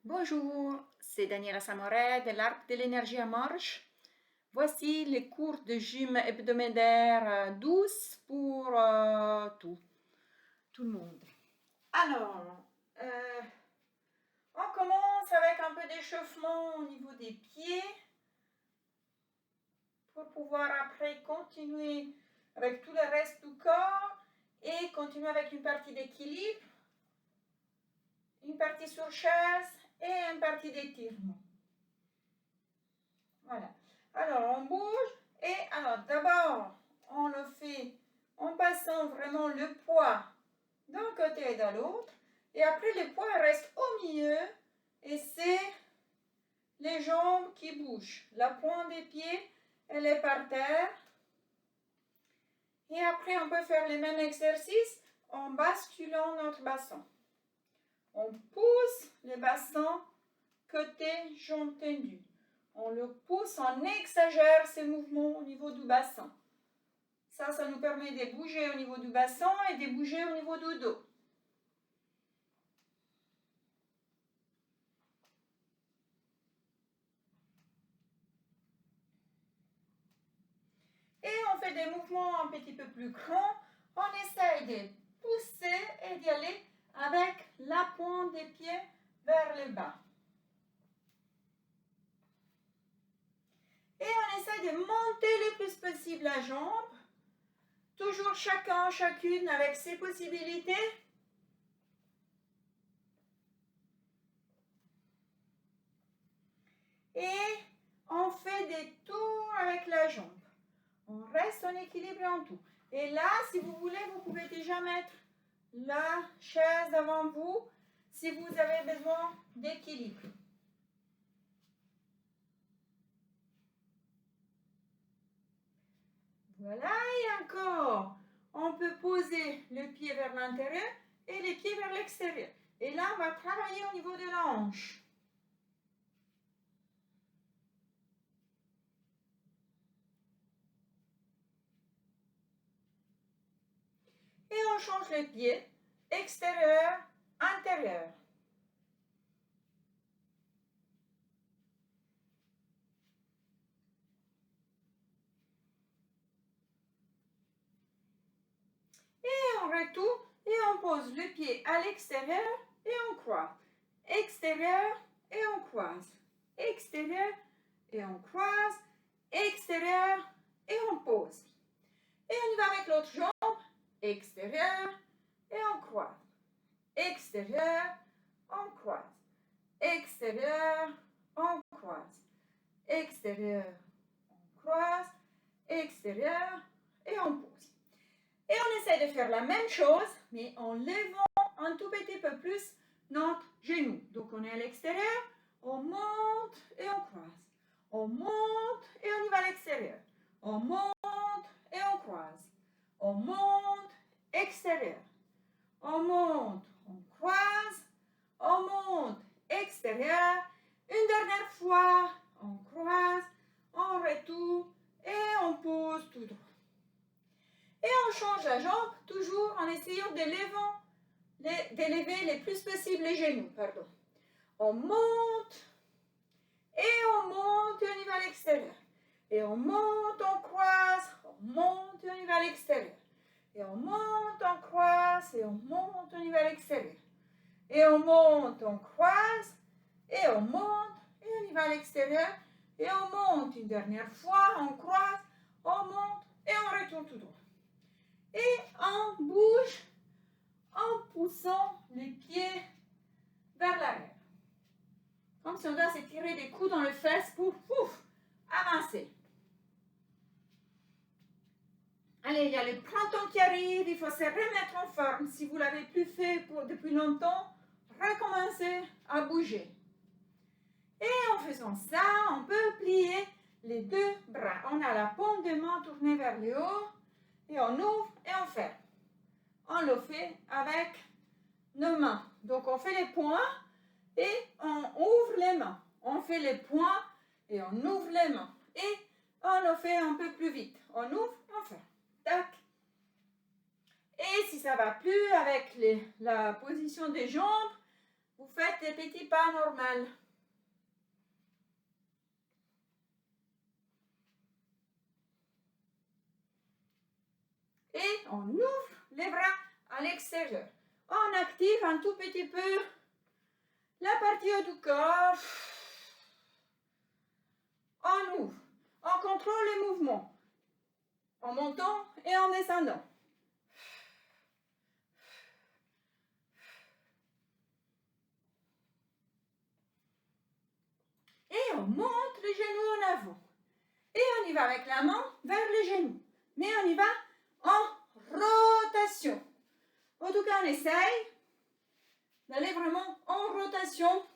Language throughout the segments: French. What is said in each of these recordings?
Bonjour, c'est Daniela Samoret de l'Arc de l'énergie en marche. Voici les cours de gym hebdomadaire douce pour tout le monde. Alors, on commence avec un peu d'échauffement au niveau des pieds pour pouvoir après continuer avec tout le reste du corps et continuer avec une partie d'équilibre, une partie sur chaise et une partie d'étirement. Voilà. Alors, on bouge et alors d'abord, on le fait en passant vraiment le poids d'un côté et de l'autre. Et après, le poids reste au milieu et c'est les jambes qui bougent. La pointe des pieds, elle est par terre. Et après, on peut faire les mêmes exercices en basculant notre bassin. On pousse le bassin côté jambes tendues. On le pousse, on exagère ces mouvements au niveau du bassin. Ça nous permet de bouger au niveau du bassin et de bouger au niveau du dos. Et on fait des mouvements un petit peu plus grands. On essaye de pousser et d'y aller avec la pointe des pieds vers le bas. Et on essaye de monter le plus possible la jambe. Toujours chacun, chacune avec ses possibilités. Et on fait des tours avec la jambe. On reste en équilibre en tout. Et là, si vous voulez, vous pouvez déjà mettre la chaise devant vous si vous avez besoin d'équilibre. Voilà, et encore, on peut poser le pied vers l'intérieur et les pieds vers l'extérieur. Et là, on va travailler au niveau de la hanche. Et on change les pieds, extérieur, intérieur. Et on retourne et on pose le pied à l'extérieur et on croise. Extérieur et on croise. Extérieur et on croise. Extérieur et on pose. Et on y va avec l'autre jambe. Extérieur et on croise. Extérieur, on croise. Extérieur, on croise. Extérieur, on croise. Extérieur et on pose. Et on essaie de faire la même chose, mais en levant un tout petit peu plus notre genou. Donc on est à l'extérieur, on monte et on croise. On monte et on y va à l'extérieur. On monte et on croise. On monte, extérieur. On monte, on croise. On monte, extérieur. Une dernière fois, on croise, on retourne et on pose tout droit. Et on change la jambe, toujours en essayant d'élever le plus possible les genoux. Pardon. On monte et on y va à l'extérieur. Et on monte, on croise, on monte et on y va à l'extérieur. Et on monte, on croise et on monte, on y va à l'extérieur. Et on monte, on croise et on monte et on y va à l'extérieur. Et on monte une dernière fois, on croise, on monte et on retourne tout droit. Et on bouge en poussant les pieds vers l'arrière. Comme si on doit se tirer des coups dans les fesses pour avancer. Allez, il y a le printemps qui arrive, il faut se remettre en forme. Si vous ne l'avez plus fait depuis longtemps, recommencez à bouger. Et en faisant ça, on peut plier les deux bras. On a la paume de main tournée vers le haut et on ouvre et on ferme. On le fait avec nos mains. Donc on fait les poings et on ouvre les mains. On fait les poings et on ouvre les mains. Et on le fait un peu plus vite. On ouvre, on ferme. Tac. Et si ça ne va plus avec la position des jambes, Vous faites des petits pas normaux. Et on ouvre les bras à l'extérieur. On active un tout petit peu la partie haute du corps. On ouvre. On contrôle les mouvements. En montant et en descendant. Et on monte les genoux en avant. Et on y va avec la main vers les genoux. Mais on y va en rotation. En tout cas, on essaye d'aller vraiment en rotation.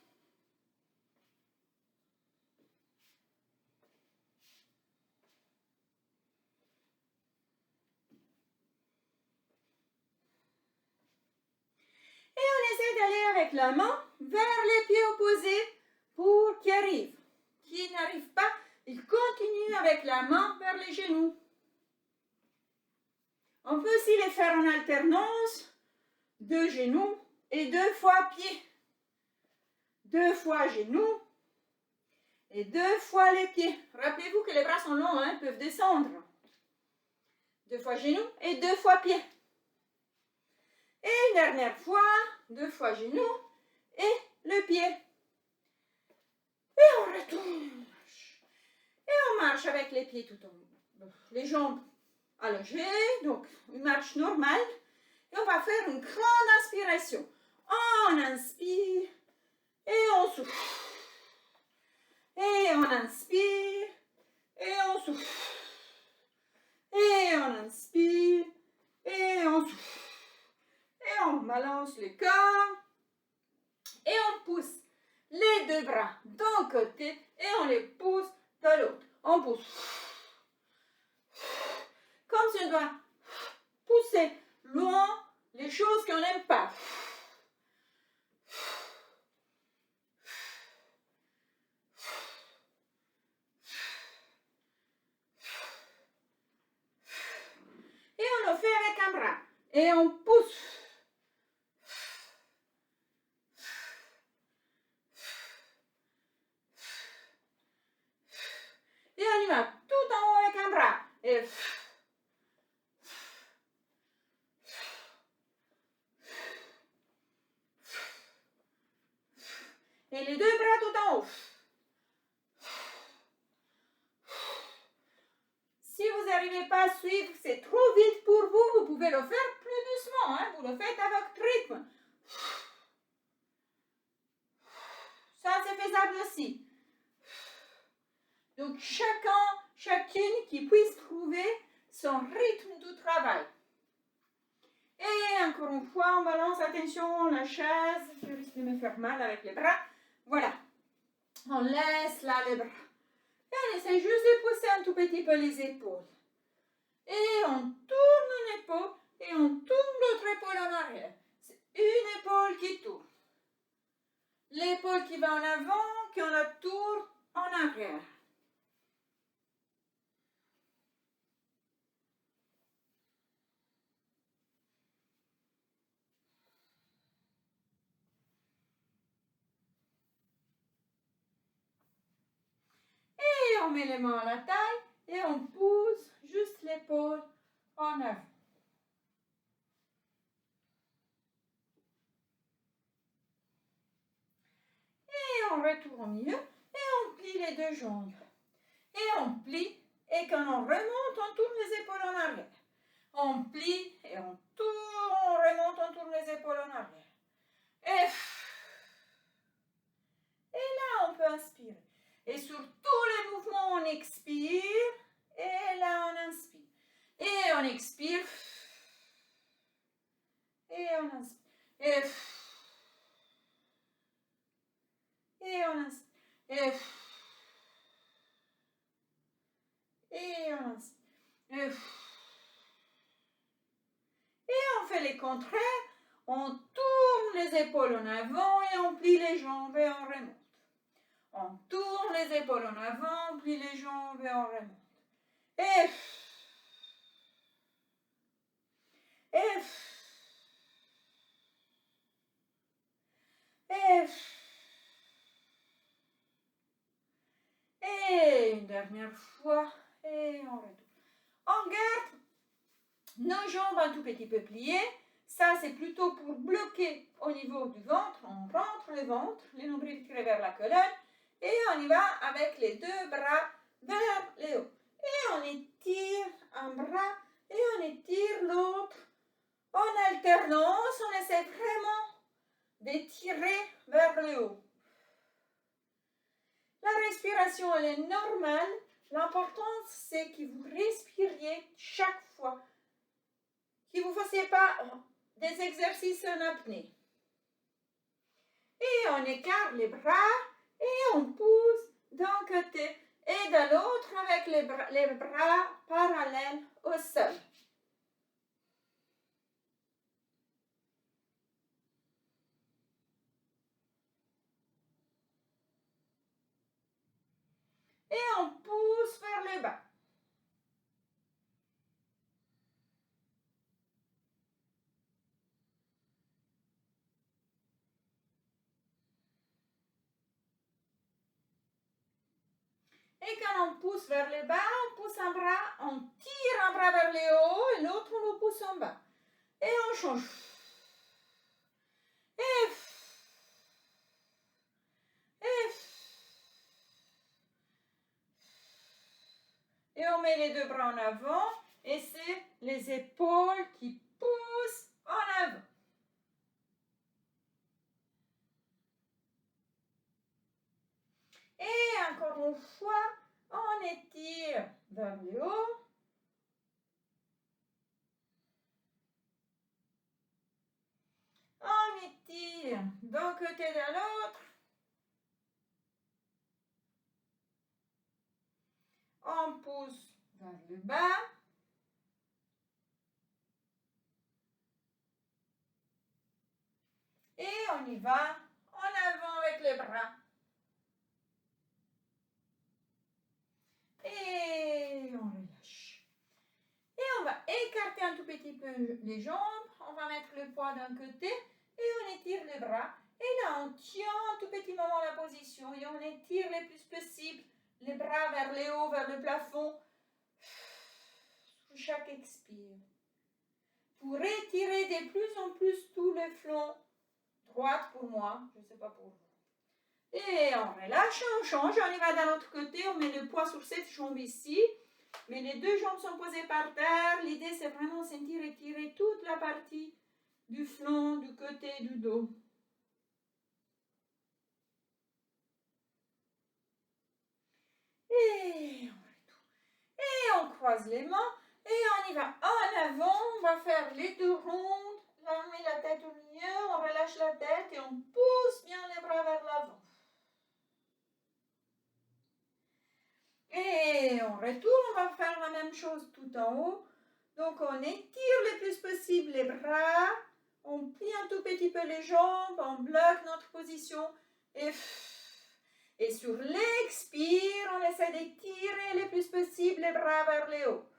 Et on essaie d'aller avec la main vers les pieds opposés pour qu'ils arrivent. Qui n'arrive pas, il continue avec la main vers les genoux. On peut aussi les faire en alternance, 2 genoux et 2 fois pieds. 2 fois genoux et 2 fois les pieds. Rappelez-vous que les bras sont longs, hein, peuvent descendre. 2 fois genoux et 2 fois pieds. Et une dernière fois, 2 fois genoux et le pied. Et on retourne. Et on marche avec les pieds tout en haut. Les jambes allongées, donc une marche normale. Et on va faire une grande inspiration. On inspire et on souffle. Et on inspire et on souffle. Et on inspire et on souffle. Et on balance le corps. Et on pousse les 2 bras d'un côté et on les pousse de l'autre. On pousse. Comme si on doit pousser loin les choses qu'on n'aime pas. Et on le fait avec un bras. Et on pousse. Et on y va tout en haut avec un bras. Et les 2 bras tout en haut. Si vous n'arrivez pas à suivre, c'est trop vite pour vous, vous pouvez le faire plus doucement. Hein? Vous le faites à votre rythme. Ça, c'est faisable aussi. Donc, chacune qui puisse trouver son rythme du travail. Et encore une fois, on balance, attention, la chaise. Je risque de me faire mal avec les bras. Voilà. On laisse là les bras. Et on essaie juste de pousser un tout petit peu les épaules. Et on tourne une épaule et on tourne l'autre épaule en arrière. C'est une épaule qui tourne. L'épaule qui va en avant, qu'on la tourne en arrière. Et on met les mains à la taille et on pousse juste l'épaule en avant. Et on retourne au milieu et on plie les 2 jambes. Et on plie et quand on remonte, on tourne les épaules en arrière. On plie et on tourne, on remonte, on tourne les épaules en arrière. Et là, on peut inspirer. Et sur tous les mouvements, on expire. Et là, on inspire. Et on expire. Et on inspire. Et on inspire. Et on inspire. Et on fait les contraires. On tourne les épaules en avant et on plie les jambes et on remonte. On tourne les épaules en avant, on plie les jambes et on remonte. Et dernière fois. Et on retourne. On garde nos jambes un tout petit peu pliées. Ça, c'est plutôt pour bloquer au niveau du ventre. On rentre le ventre, les nombrils tirés vers la colonne. Et on y va avec les deux bras vers le haut. Et on étire un bras et on étire l'autre. En alternance, on essaie vraiment d'étirer vers le haut. La respiration, elle est normale. L'important, c'est que vous respiriez chaque fois. Que vous ne fassiez pas des exercices en apnée. Et on écarte les bras et on pousse d'un côté et de l'autre avec les bras parallèles au sol. Et on pousse vers le bas. Et quand on pousse vers le bas, on pousse un bras, on tire un bras vers le haut et l'autre on le pousse en bas. Et on change. Et on met les deux bras en avant et c'est les épaules qui poussent en avant. Et encore une fois, on étire vers le haut. On étire d'un côté et de l'autre. On pousse vers le bas. Et on y va en avant avec les bras. Et on relâche. Et on va écarter un tout petit peu les jambes. On va mettre le poids d'un côté et on étire les bras. Et là, on tient un tout petit moment la position et on étire le plus possible les bras vers le haut, vers le plafond. Sur chaque expire. Pour étirer de plus en plus tout le flanc. Droite pour moi, je ne sais pas pour vous. Et on relâche, on change, on y va de l'autre côté, on met le poids sur cette jambe ici. Mais les deux jambes sont posées par terre. L'idée, c'est vraiment sentir étirer toute la partie du flanc, du côté, du dos. Et on croise les mains et on y va en avant. On va faire les deux rondes. Là, on met la tête au milieu, on relâche la tête et on pousse bien les bras vers l'avant. Et on retourne, on va faire la même chose tout en haut. Donc on étire le plus possible les bras, on plie un tout petit peu les jambes, on bloque notre position et sur l'expire, on essaie d'étirer le plus possible les bras vers le haut.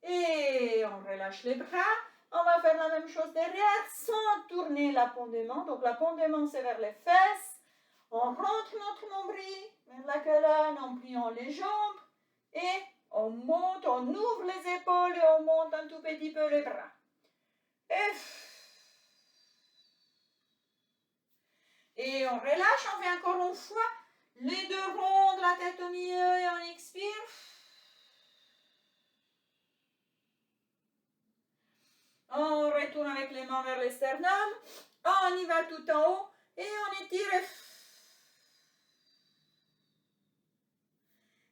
Et on relâche les bras, on va faire la même chose derrière sans tourner la paume de main. Donc la paume de main c'est vers les fesses. On rentre notre nombril vers la colonne en pliant les jambes et on monte, on ouvre les épaules et on monte un tout petit peu les bras. Et on relâche, on fait encore une fois les deux rondes, la tête au milieu et on expire. On retourne avec les mains vers le sternum. On y va tout en haut et on étire.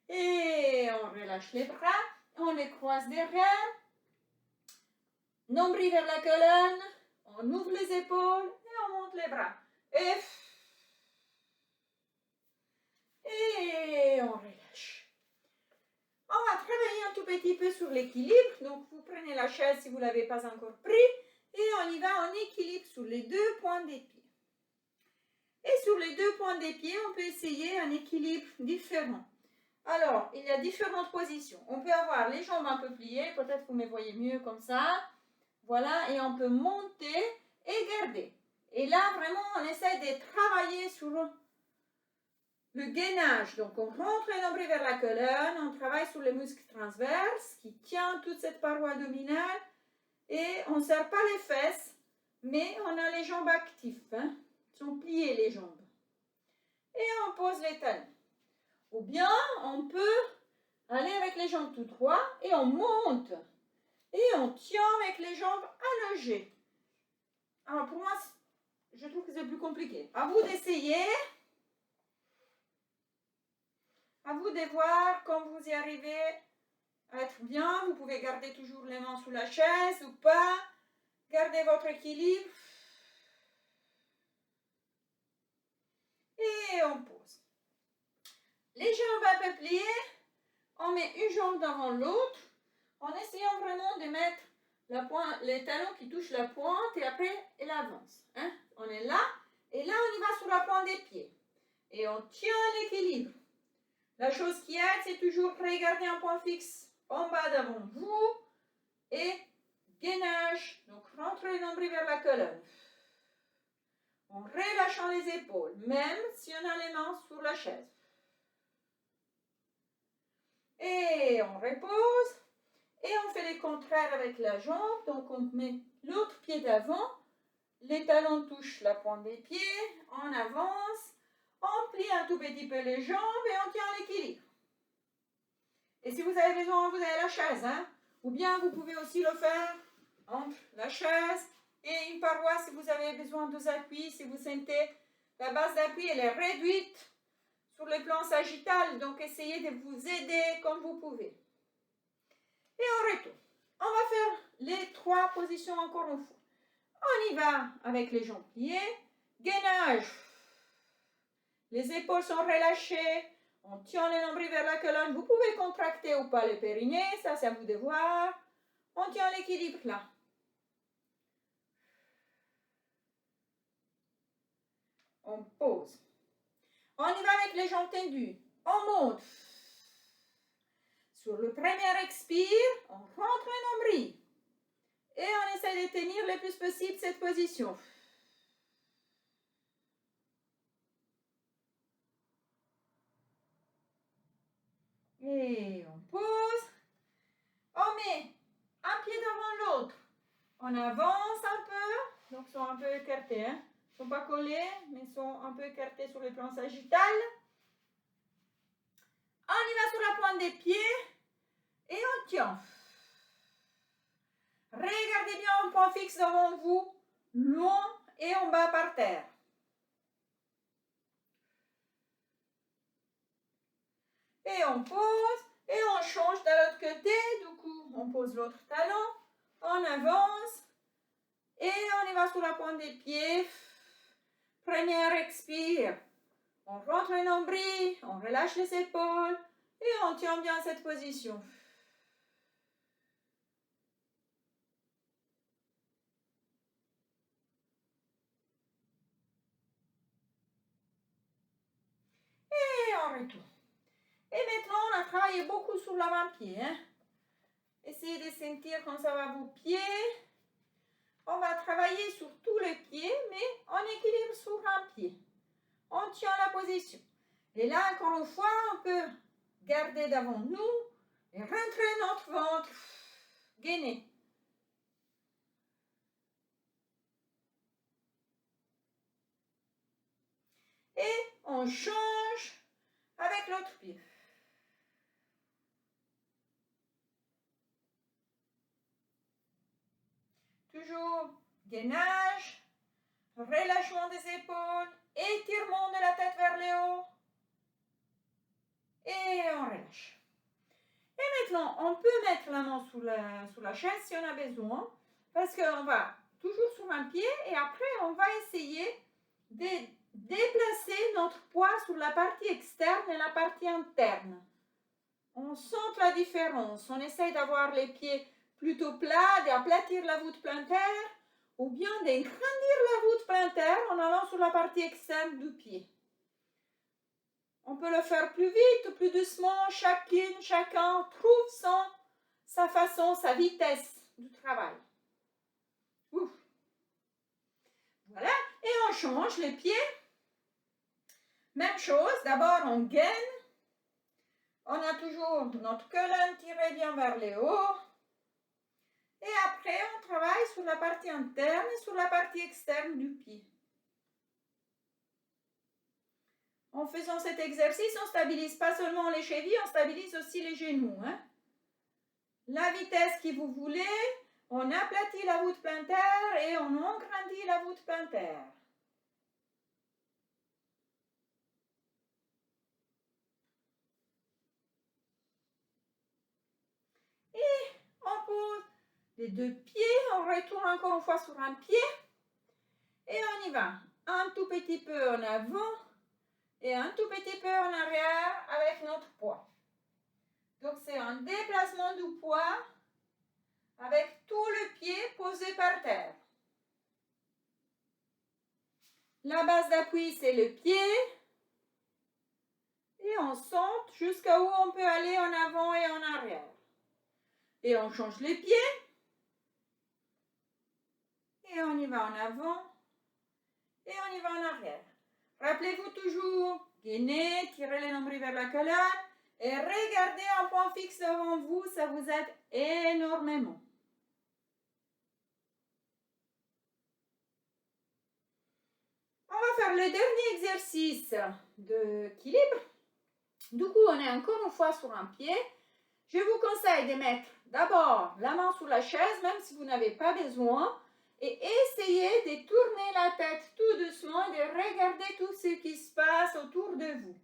Et on relâche les bras, on les croise derrière. Nombril vers la colonne, on ouvre les épaules et on monte les bras. Et on relâche. On va travailler un tout petit peu sur l'équilibre. Donc vous prenez la chaise si vous ne l'avez pas encore pris et on y va en équilibre sur les deux points des pieds. Et sur les deux points des pieds, on peut essayer un équilibre différent. Alors, il y a différentes positions. On peut avoir les jambes un peu pliées, peut-être vous me voyez mieux comme ça. Voilà, et on peut monter et garder. Et là, vraiment, on essaie de travailler sur le gainage. Donc, on rentre le nombril vers la colonne, on travaille sur les muscles transverses qui tient toute cette paroi abdominale et on ne serre pas les fesses, mais on a les jambes actives, hein. Ils sont pliées les jambes. Et on pose les talons. Ou bien, on peut aller avec les jambes tout droit et on monte. Et on tient avec les jambes allongées. Alors, pour moi, je trouve que c'est plus compliqué. À vous d'essayer. À vous de voir quand vous y arrivez à être bien. Vous pouvez garder toujours les mains sous la chaise ou pas. Gardez votre équilibre. Et on pose. Les jambes un peu pliées. On met une jambe devant l'autre en essayant vraiment de mettre les talons qui touchent la pointe et après elle avance. Hein? On est là et là on y va sur la pointe des pieds. Et on tient l'équilibre. La chose qui aide, c'est toujours regarder un point fixe en bas devant vous et gainage. Donc rentrez le nombril vers la colonne. En relâchant les épaules, même si on a les mains sur la chaise. Et on repose. Et on fait les contraires avec la jambe. Donc on met l'autre pied d'avant. Les talons touchent la pointe des pieds. On avance. On plie un tout petit peu les jambes et on tient l'équilibre. Et si vous avez besoin, vous avez la chaise. Hein? Ou bien vous pouvez aussi le faire entre la chaise et une paroi si vous avez besoin de appuis. Si vous sentez la base d'appui, elle est réduite sur le plan sagittal. Donc essayez de vous aider comme vous pouvez. Et on retourne. On va faire les 3 positions encore une fois. On y va avec les jambes pliées. Gainage. Les épaules sont relâchées. On tient le nombril vers la colonne. Vous pouvez contracter ou pas le périnée. Ça, c'est à vous de voir. On tient l'équilibre là. On pose. On y va avec les jambes tendues. On monte. Sur le premier expire, on rentre le nombril. Et on essaie de tenir le plus possible cette position. Et on pose. On met un pied devant l'autre. On avance un peu. Donc, ils sont un peu écartés. Hein? Ils ne sont pas collés, mais ils sont un peu écartés sur le plan sagittal. On y va sur la pointe des pieds. Et on tient. Regardez bien un point fixe devant vous. Long et en bas par terre. Et on pose. Et on change de l'autre côté. Du coup, on pose l'autre talon. On avance. Et on y va sur la pointe des pieds. Première expire. On rentre le nombril. On relâche les épaules. Et on tient bien cette position. Et on retourne. Et maintenant, on a travaillé beaucoup sur l'avant-pied. Hein? Essayez de sentir quand ça va vos pieds. On va travailler sur tous les pieds, mais on équilibre sur un pied. On tient la position. Et là, encore une fois, on peut garder devant nous et rentrer notre ventre. Gainer. Et on change avec l'autre pied. Toujours gainage, relâchement des épaules, étirement de la tête vers le haut. Et on relâche. Et maintenant, on peut mettre la main sous la chaise si on a besoin. Parce qu'on va toujours sur un pied et après, on va essayer de déplacer notre poids sur la partie externe et la partie interne. On sent la différence. On essaye d'avoir les pieds plutôt plats, d'aplatir la voûte plantaire ou bien d'agrandir la voûte plantaire en allant sur la partie externe du pied. On peut le faire plus vite ou plus doucement. Chacun trouve sa façon, sa vitesse du travail. Ouf. Voilà. Et on change les pieds. Même chose, d'abord on gaine. On a toujours notre colonne tirée bien vers le haut. Et après, on travaille sur la partie interne et sur la partie externe du pied. En faisant cet exercice, on stabilise pas seulement les chevilles, on stabilise aussi les genoux. Hein? La vitesse que vous voulez, on aplatit la voûte plantaire et on agrandit la voûte plantaire. Et on pose les deux pieds, on retourne encore une fois sur un pied et on y va. Un tout petit peu en avant et un tout petit peu en arrière avec notre poids. Donc c'est un déplacement du poids avec tout le pied posé par terre. La base d'appui, c'est le pied. Et on saute jusqu'à où on peut aller en avant et en arrière. Et on change les pieds. Et on y va en avant. Et on y va en arrière. Rappelez-vous toujours, gainez, tirez les nombrils vers la colonne. Et regardez un point fixe devant vous, ça vous aide énormément. On va faire le dernier exercice d'équilibre. Du coup, on est encore une fois sur un pied. Je vous conseille de mettre d'abord la main sur la chaise, même si vous n'avez pas besoin, et essayez de tourner la tête tout doucement et de regarder tout ce qui se passe autour de vous.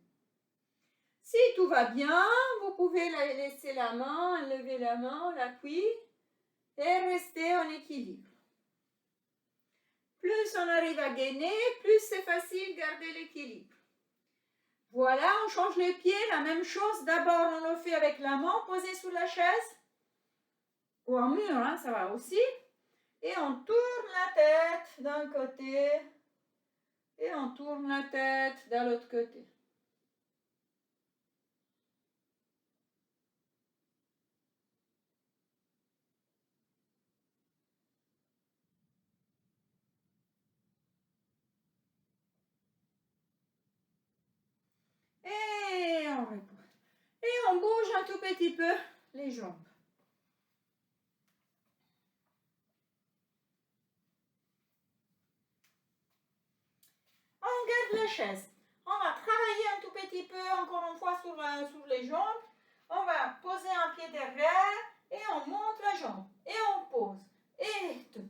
Si tout va bien, vous pouvez laisser la main, lever la main, l'appui et rester en équilibre. Plus on arrive à gainer, plus c'est facile de garder l'équilibre. Voilà, on change les pieds, la même chose. D'abord, on le fait avec la main posée sur la chaise ou un mur, hein, ça va aussi. Et on tourne la tête d'un côté et on tourne la tête de l'autre côté. Et on repose. Et on bouge un tout petit peu les jambes. On garde la chaise. On va travailler un tout petit peu, encore une fois, sur les jambes. On va poser un pied derrière et on monte la jambe. Et on pose. Et 2,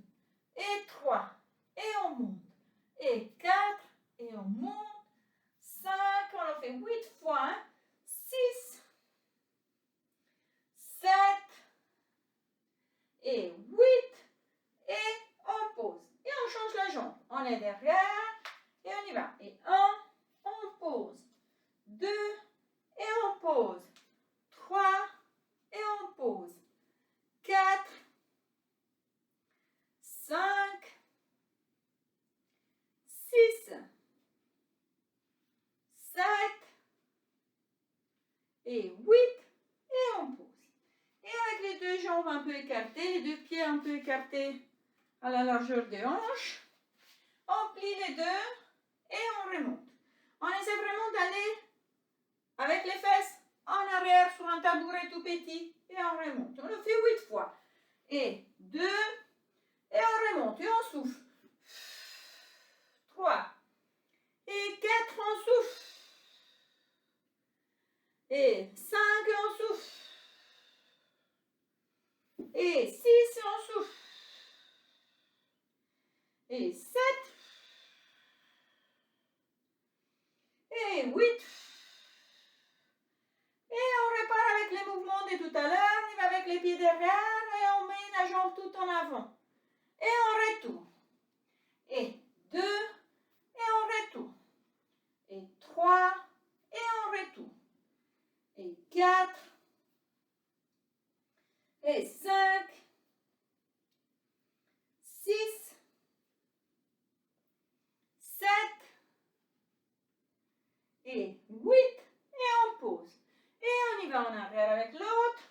et 3, et on monte. Et 4, et on monte. 5, on le fait 8 fois. 6, 7, et 8, et on pose. Et on change la jambe. On est derrière, et on y va. Et 1, on pose. 2, et on pose. 3, et on pose. 4, 5, 6, 7, et 8, et on pose. Et avec les deux jambes un peu écartées, les deux pieds un peu écartés à la largeur des hanches, on plie les deux et on remonte. On essaie vraiment d'aller avec les fesses en arrière sur un tabouret tout petit et on remonte. On le fait 8 fois. Et 2, et on remonte et on souffle. 3, et 4, on souffle. Et 5, on souffle. Et 6, on souffle. Et 7, et 8. Et on repart avec les mouvements de tout à l'heure. On y va avec les pieds derrière et on met la jambe tout en avant. Et on retourne. Et 2, et on retourne. Et 3, et on retourne. Et 4, et 5, 6, 7, et 8, et on pose. Et on y va en arrière avec l'autre.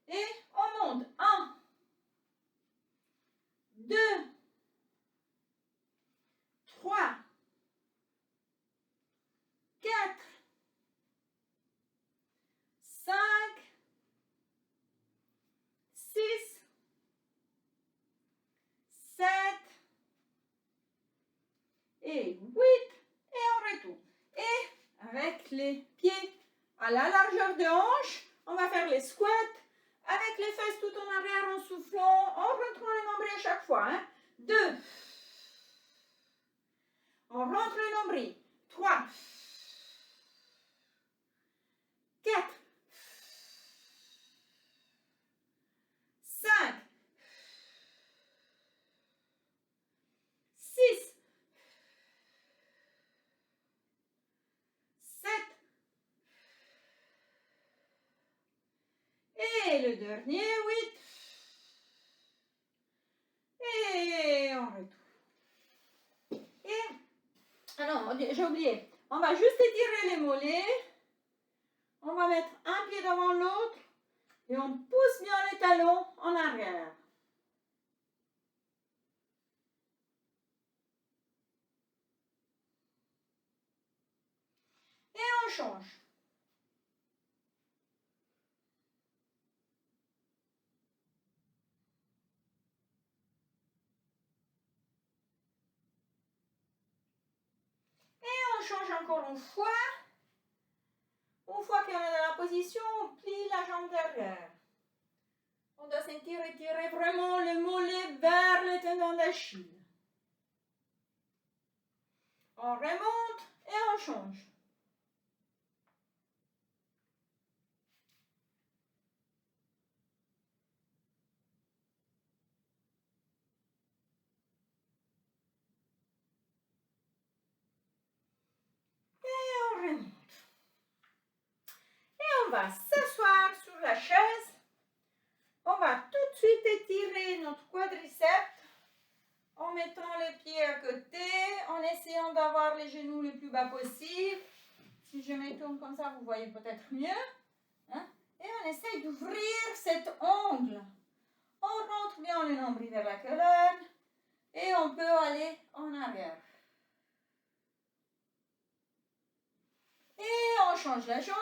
Et on monte. 1, 2, 3, pied, 8, et on retourne. Et avec les pieds à la largeur de hanche, on va faire les squats avec les fesses tout en arrière en soufflant, en rentrant le nombril à chaque fois. 2. On rentre le nombril. 3. 4. 5. 6. 7. Et le dernier, 8. Et on retourne. Et, ah non, j'ai oublié. On va juste étirer les mollets. On va mettre un pied devant l'autre. Et on pousse bien les talons en arrière. Et on change. On change encore une fois. Une fois qu'on est dans la position, on plie la jambe derrière. On doit sentir étirer vraiment le mollet vers le tendon d'Achille. On remonte et on change. Et on remonte. Et on va s'asseoir sur la chaise. On va tout de suite étirer notre quadriceps en mettant les pieds à côté, en essayant d'avoir les genoux le plus bas possible. Si je me tourne comme ça, vous voyez peut-être mieux. Et on essaye d'ouvrir cet angle. On rentre bien le nombril vers la colonne et on peut aller en arrière. Et on change la jambe.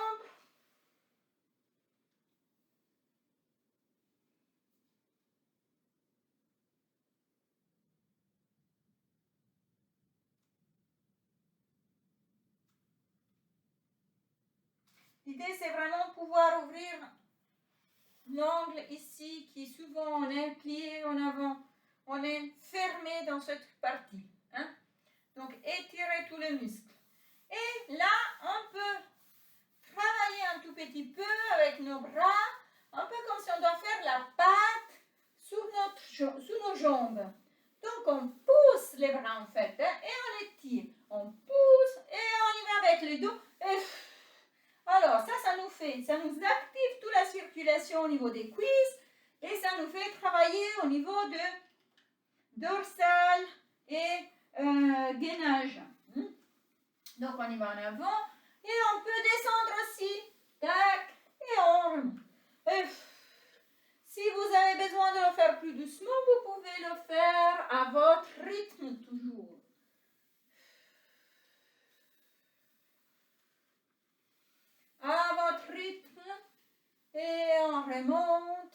L'idée, c'est vraiment de pouvoir ouvrir l'angle ici qui souvent on est plié en avant. On est fermé dans cette partie. Donc, étirer tous les muscles. Et là, on peut travailler un tout petit peu avec nos bras, un peu comme si on doit faire la patte sous nos jambes. Donc, on pousse les bras en fait, et on les tire. On pousse et on y va avec le dos. Et alors, ça nous active toute la circulation au niveau des cuisses et ça nous fait travailler au niveau de dorsal et gainage. Donc, on y va en avant et on peut descendre aussi. Tac, et on remonte. Et si vous avez besoin de le faire plus doucement, vous pouvez le faire à votre rythme toujours. À votre rythme et on remonte.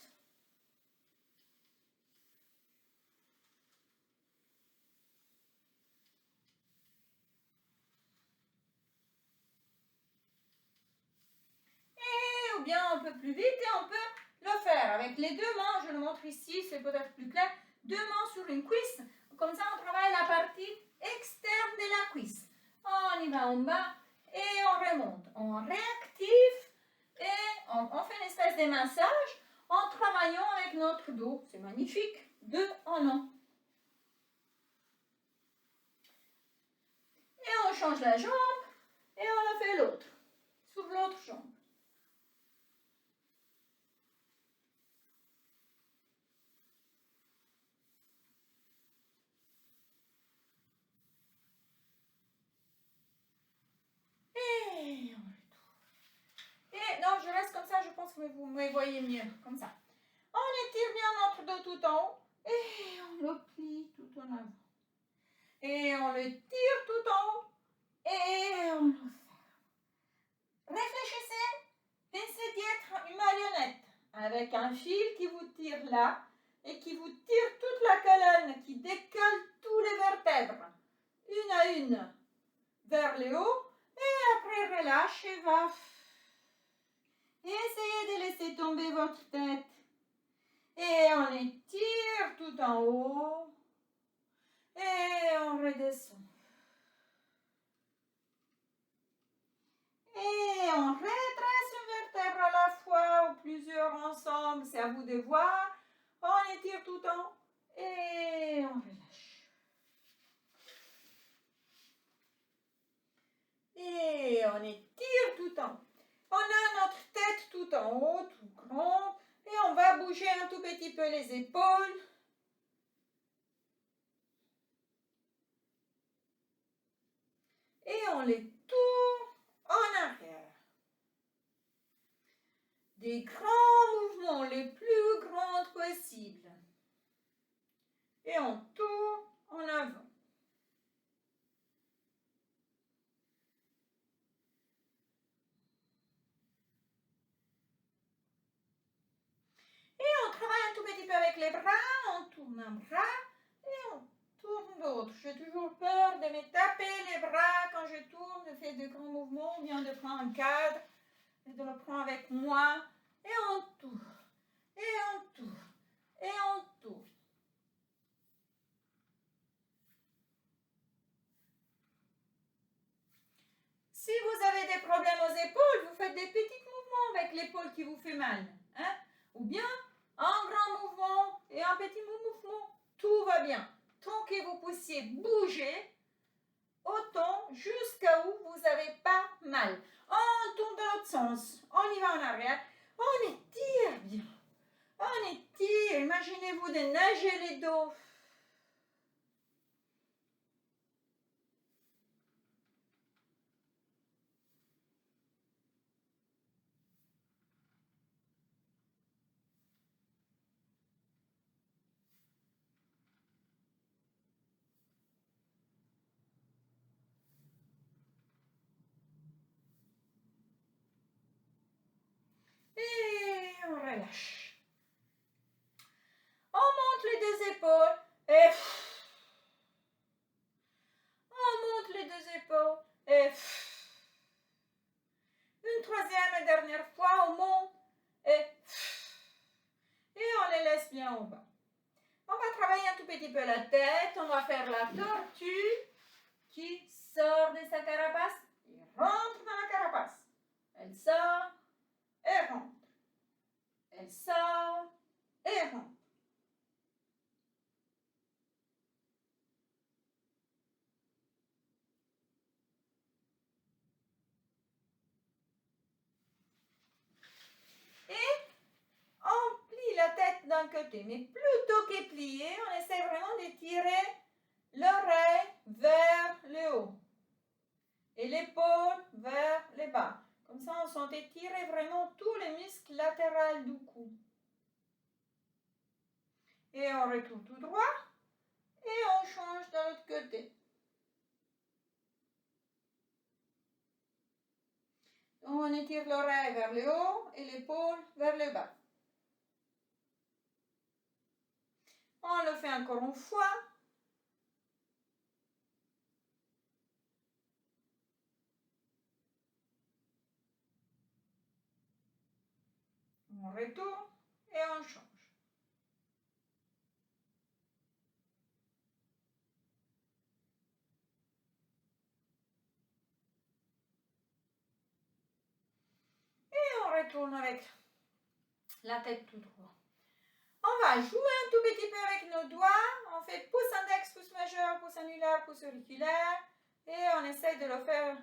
Et ou bien un peu plus vite et on peut le faire avec les deux mains. Je le montre ici, c'est peut-être plus clair. Deux mains sur une cuisse. Comme ça, on travaille la partie externe de la cuisse. On y va en bas et on remonte. On réactive et on fait une espèce de massage en travaillant avec notre dos. C'est magnifique. 2 en 1. Et on change la jambe et on le fait l'autre. Sur l'autre jambe. Et on retourne. Et non, je reste comme ça, je pense que vous me voyez mieux. Comme ça. On étire bien notre dos tout en haut et on le plie tout en avant. Et on le tire tout en haut et on le ferme. Réfléchissez, pensez d'être une marionnette avec un fil qui vous tire là et qui vous tire toute la colonne, qui décolle tous les vertèbres, une à une. une vers le haut et après relâche et va. Et essayez de laisser tomber votre tête. Et on étire tout en haut. Et on redescend. Et on redresse une vertèbre à la fois ou plusieurs ensemble. C'est à vous de voir. On étire tout en haut. Et on relâche. Et on étire tout en haut. On a notre tête tout en haut, tout grande. Et on va bouger un tout petit peu les épaules. Et on les tourne en arrière. Des grands mouvements les plus grands possibles. Et on tourne en avant. Et on travaille un tout petit peu avec les bras. On tourne un bras et on tourne l'autre. J'ai toujours peur de me taper les bras quand je tourne, de faire de grands mouvements, ou bien de prendre un cadre et de le prendre avec moi. Et on tourne. Et on tourne. Et on tourne. Si vous avez des problèmes aux épaules, vous faites des petits mouvements avec l'épaule qui vous fait mal. Hein? Ou bien un grand mouvement et un petit mouvement. Tout va bien. Tant que vous puissiez bouger, autant jusqu'à où vous n'avez pas mal. On tourne dans l'autre sens. On y va en arrière. On étire bien. On étire. Imaginez-vous de nager les dos. Et on relâche. On monte les deux épaules et on monte les deux épaules et une troisième et dernière fois on monte et on les laisse bien en bas. On va travailler un tout petit peu la tête. On va faire la tortue qui sort de sa carapace et rentre dans la carapace. Elle sort et rentre. Elle sort et rentre. Et on plie la tête d'un côté. Mais plutôt que plier, on essaie vraiment de tirer l'oreille vers le haut et l'épaule vers le bas. Comme ça, on sent étirer vraiment tous les muscles latéraux du cou. Et on retourne tout droit et on change de l'autre côté. On étire l'oreille vers le haut et l'épaule vers le bas. On le fait encore une fois. On retourne et on change. Et on retourne avec la tête tout droit. On va jouer un tout petit peu avec nos doigts. On fait pouce index, pouce majeur, pouce annulaire, pouce auriculaire. Et on essaie de le faire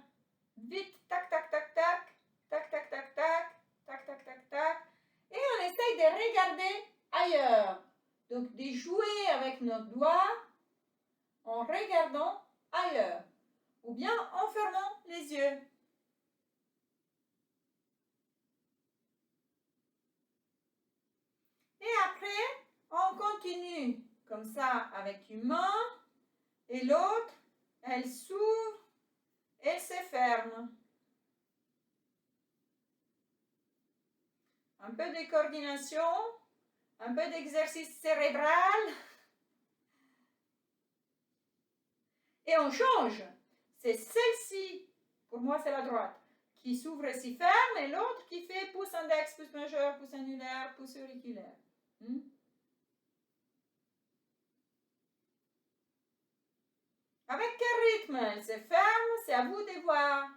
vite. Tac, tac, tac, tac. Tac, tac, tac, tac. Tac, tac, tac, tac. Et on essaye de regarder ailleurs. Donc, de jouer avec nos doigts en regardant ailleurs. Ou bien en fermant les yeux. Et après, on continue comme ça avec une main et l'autre, elle s'ouvre, elle se ferme. Un peu de coordination, un peu d'exercice cérébral. Et on change. c'est celle-ci, pour moi c'est la droite, qui s'ouvre et s'y ferme, et l'autre qui fait pouce index, pouce majeur, pouce annulaire, pouce auriculaire. Avec quel rythme elle se ferme, c'est à vous de voir.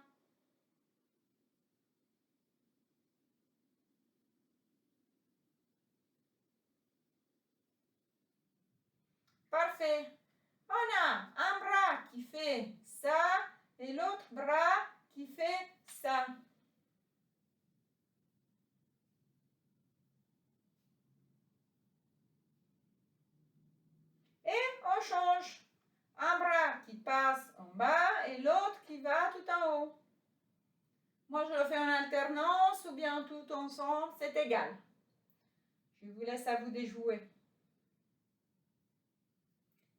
Parfait. On a un bras qui fait ça et l'autre bras qui fait ça. Et on change. Un bras qui passe en bas et l'autre qui va tout en haut. Moi, je le fais en alternance ou bien tout ensemble, c'est égal. Je vous laisse à vous de jouer.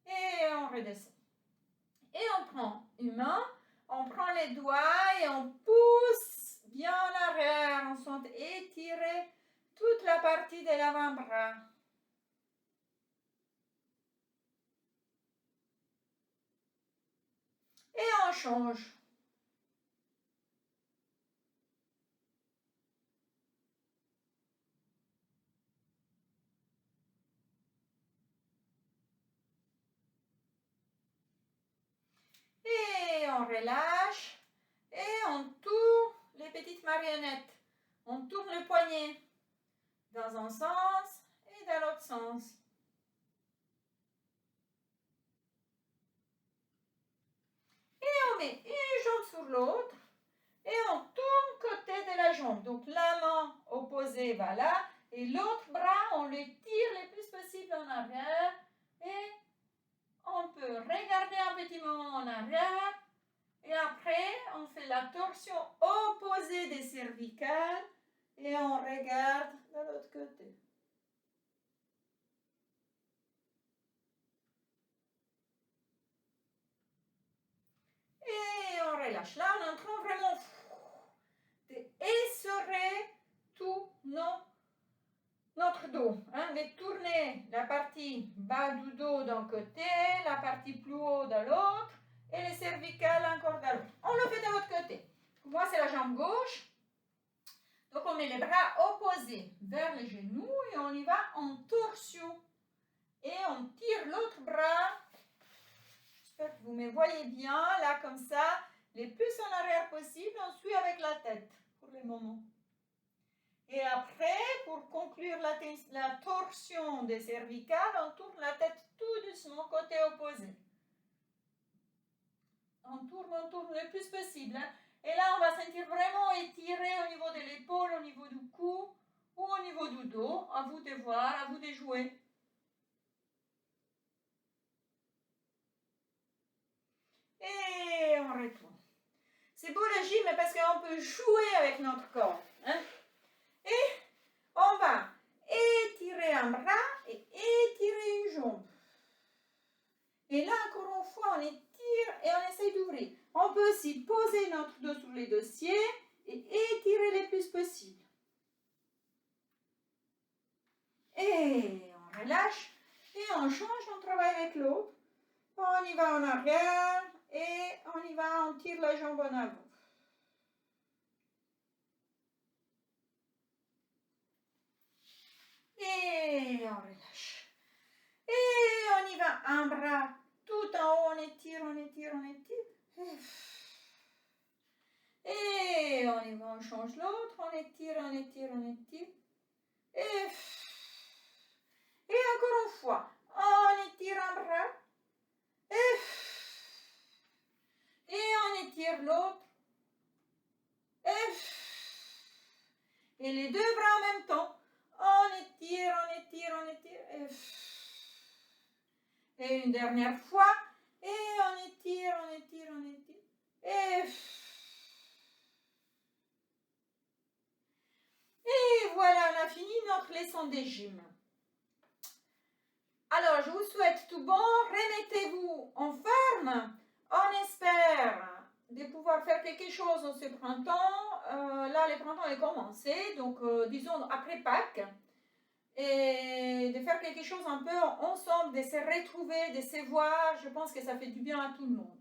Et on redescend. Et on prend une main, on prend les doigts et on pousse bien en arrière. On sent étirer toute la partie de l'avant-bras. Et on change. Et on relâche. Et on tourne les petites marionnettes. On tourne le poignet dans un sens et dans l'autre sens. Et on met une jambe sur l'autre. Et on tourne côté de la jambe. Donc la main opposée va là. Et l'autre bras, on le tire le plus possible en arrière. Et on peut regarder un petit moment en arrière. Et après, on fait la torsion opposée des cervicales. Et on regarde de l'autre côté. Et on relâche. Là, on est en train vraiment d'essorer tout notre dos. De tourner la partie bas du dos d'un côté, la partie plus haut de l'autre, et les cervicales encore de l'autre. On le fait de l'autre côté. Pour moi, c'est la jambe gauche. Donc, on met les bras opposés vers les genoux et on y va en torsion. Et on tire l'autre bras. J'espère que vous me voyez bien, là, comme ça. Les plus en arrière possible, on suit avec la tête pour le moment. Et après, pour conclure la torsion des cervicales, on tourne la tête tout doucement côté opposé. On tourne le plus possible. Et là, on va sentir vraiment étirer au niveau de l'épaule, au niveau du cou ou au niveau du dos. À vous de voir, à vous de jouer. Et on retourne. C'est beau le gym parce qu'on peut jouer avec notre corps. Et on va étirer un bras et étirer une jambe. Et là, encore une fois, on étire et on essaye d'ouvrir. On peut aussi poser notre dos sur les dossiers et étirer le plus possible. Et on relâche et on change, on travaille avec l'autre. On y va en arrière et on y va, on tire la jambe en avant. Et on relâche. Et on y va, un bras tout en haut, on étire, on étire, on étire. Et on y va, on change l'autre, on étire, on étire, on étire. Et encore une fois, on étire un bras. Et on étire l'autre. Et les deux bras en même temps. On étire, on étire, on étire. Et une dernière fois. Et on étire, on étire, on étire. Et voilà, on a fini notre leçon de gym. Alors, je vous souhaite tout bon. Remettez-vous en forme. On espère de pouvoir faire quelque chose en ce printemps. Là, le printemps est commencé, donc disons après Pâques. Et de faire quelque chose un peu ensemble, de se retrouver, de se voir. Je pense que ça fait du bien à tout le monde.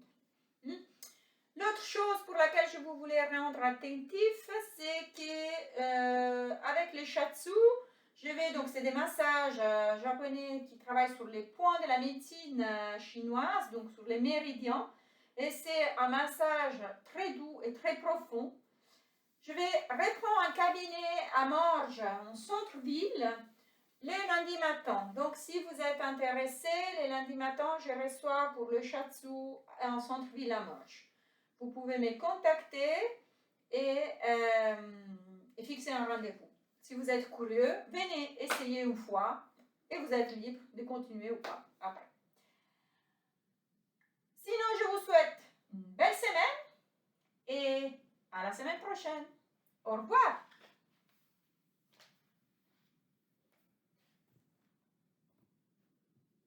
L'autre chose pour laquelle je vous voulais rendre attentif, c'est que avec les shiatsu, donc c'est des massages japonais qui travaillent sur les points de la médecine chinoise, donc sur les méridiens, et c'est un massage très doux et très profond. Je vais reprendre un cabinet à Morges, en centre-ville, les lundis matins. Donc, si vous êtes intéressé, les lundis matins, je reçois pour le shiatsu en centre-ville à Morges. Vous pouvez me contacter et fixer un rendez-vous. Si vous êtes curieux, venez essayer une fois et vous êtes libre de continuer ou pas après. Sinon, je vous souhaite une belle semaine et à la semaine prochaine. Au revoir.